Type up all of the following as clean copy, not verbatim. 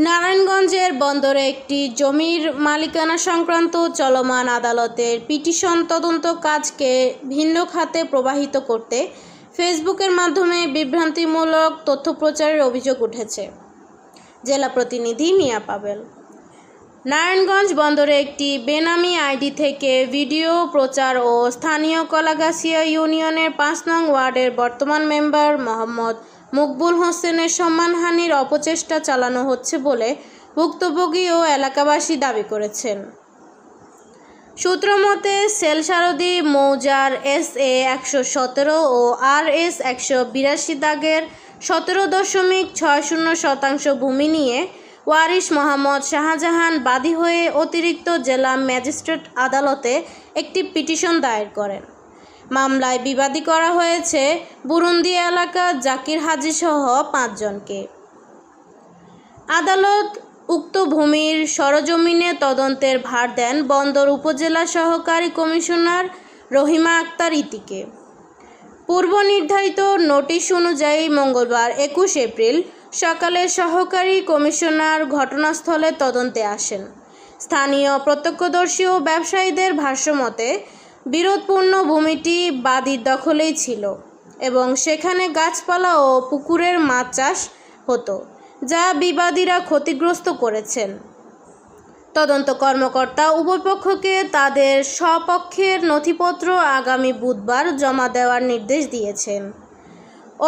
নারায়ণগঞ্জের বন্দরে একটি জমির মালিকানা সংক্রান্ত চলমান আদালতের পিটিশন তদন্ত কাজকে ভিন্ন খাতে প্রবাহিত করতে ফেসবুকের মাধ্যমে বিভ্রান্তিমূলক তথ্য প্রচারের অভিযোগ উঠেছে। জেলা প্রতিনিধি মিয়া পাবেল। নারায়ণগঞ্জ বন্দরে একটি বেনামি আইডি থেকে ভিডিও প্রচার ও স্থানীয় কলাগাছিয়া ইউনিয়নের ৫ নং ওয়ার্ডের বর্তমান মেম্বার মোহাম্মদ মকবুল হোসেনের সম্মানহানির অপচেষ্টা চালানো হচ্ছে বলে ভুক্তভোগী ও এলাকাবাসী দাবি করেছেন। সূত্রমতে সেলসারদী মৌজার SA ১১৭ ও RS ১৮২ দাগের ১৭.৬০% ভূমি নিয়ে ওয়ারিশ মোহাম্মদ শাহজাহান বাদী হয়ে অতিরিক্ত জেলা ম্যাজিস্ট্রেট আদালতে একটি পিটিশন দায়ের করেন। মামলায় বিবাদী করা হয়েছে বুরুন্দি এলাকার জাকির হাজী সহ ৫ জনকে। আদালত উক্ত ভূমির সরজমিনে তদন্তের ভার দেন বন্দর উপজেলা সহকারী কমিশনার রহিমা আক্তার ইতিকে। পূর্ব নির্ধারিত নোটিশ অনুযায়ী মঙ্গলবার ২১ এপ্রিল সকালে সহকারী কমিশনার ঘটনাস্থলে তদন্তে আসেন। স্থানীয় প্রত্যক্ষদর্শী ও ব্যবসায়ীদের ভাষ্যমতে বিরোধপূর্ণ ভূমিটি বাদীর দখলেই ছিল এবং সেখানে গাছপালা ও পুকুরের মাছ চাষ হতো, যা বিবাদীরা ক্ষতিগ্রস্ত করেছেন। তদন্ত কর্মকর্তা উভয় পক্ষকে তাদের স্বপক্ষের নথিপত্র আগামী বুধবার জমা দেওয়ার নির্দেশ দিয়েছেন।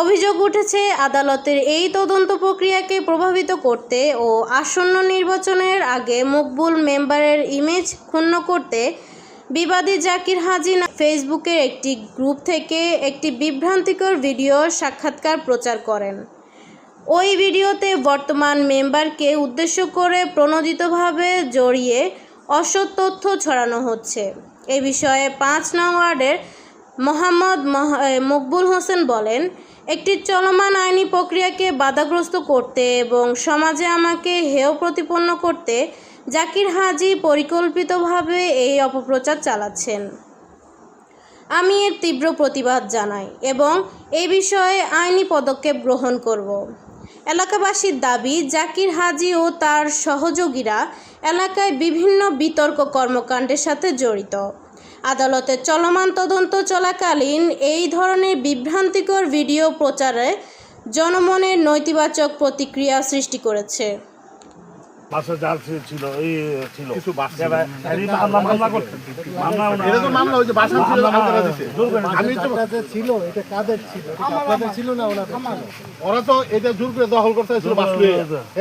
অভিযোগ উঠেছে আদালতের এই তদন্ত প্রক্রিয়াকে প্রভাবিত করতে ও আসন্ন নির্বাচনের আগে মকবুল মেম্বারের ইমেজ ক্ষুণ্ণ করতে বিবাদী জাকির হাজী ফেসবুকের একটি গ্রুপ থেকে একটি বিভ্রান্তিকর ভিডিও সাক্ষাৎকার প্রচার করেন। ওই ভিডিওতে বর্তমান মেম্বারকে উদ্দেশ্য করে প্রণোদিতভাবে জড়িয়ে অসৎ তথ্য ছড়ানো হচ্ছে। এ বিষয়ে ৫ নং ওয়ার্ডের মোহাম্মদ মকবুল হোসেন বলেন, একটি চলমান আইনি প্রক্রিয়াকে বাধাগ্রস্ত করতে এবং সমাজে আমাকে হেয় প্রতিপন্ন করতে জাকির হাজী পরিকল্পিতভাবে এই অপপ্রচার চালাচ্ছেন। আমি এর তীব্র প্রতিবাদ জানাই এবং এই বিষয়ে আইনি পদক্ষেপ গ্রহণ করব। এলাকাবাসীর দাবি, জাকির হাজী ও তার সহযোগীরা এলাকায় বিভিন্ন বিতর্ক কর্মকাণ্ডের সাথে জড়িত। আদালতের চলমান তদন্ত চলাকালীন এই ধরনের বিভ্রান্তিকর ভিডিও প্রচারে জনমনের নেতিবাচক প্রতিক্রিয়া সৃষ্টি করেছে। বাসা যার ছিল এই ছিল কিছু বাসা মামলা হয়েছে বাসা ছিল আমি তো ছিল এটা কাদের ছিল আপনাদের ছিল না ওরা তো এটা জোর করে দখল করতে ছিল বাস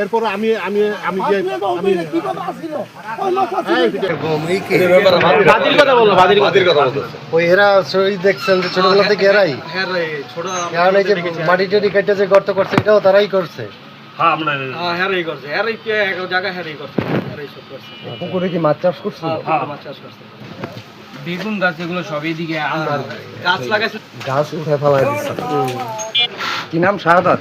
এরপর আমি আমি আমি যে আমি বাদির কথা বললো বাদির কথা বলতো ওই এরা সই দেখছেন যে ছোটবেলা থেকে এরাই ছোট কারণ এই যে মাটি টাটি কেটে যে গর্ত করছে এটাও তারাই করছে। পুকুরে কি মাছ চাষ করছে? বেগুন গাছ এগুলো সব এদিকে গাছ লাগাইছে, গাছ উঠে ফেলাই দিচ্ছে। কি নাম? শাহাদাত।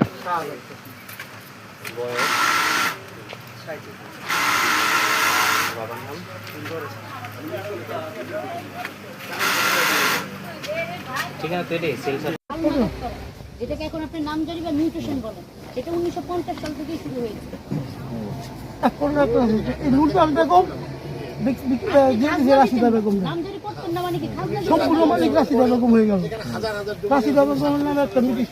এটাকে এখন আপনার নাম জারি বা মিউটেশন বলেন। এটা 1950 সাল থেকে শুরু হয়েছে। সম্পূর্ণ মালিক রাশিদা বেগম হয়ে গেল। রাশিদা বেগম নামে একটা মিটিং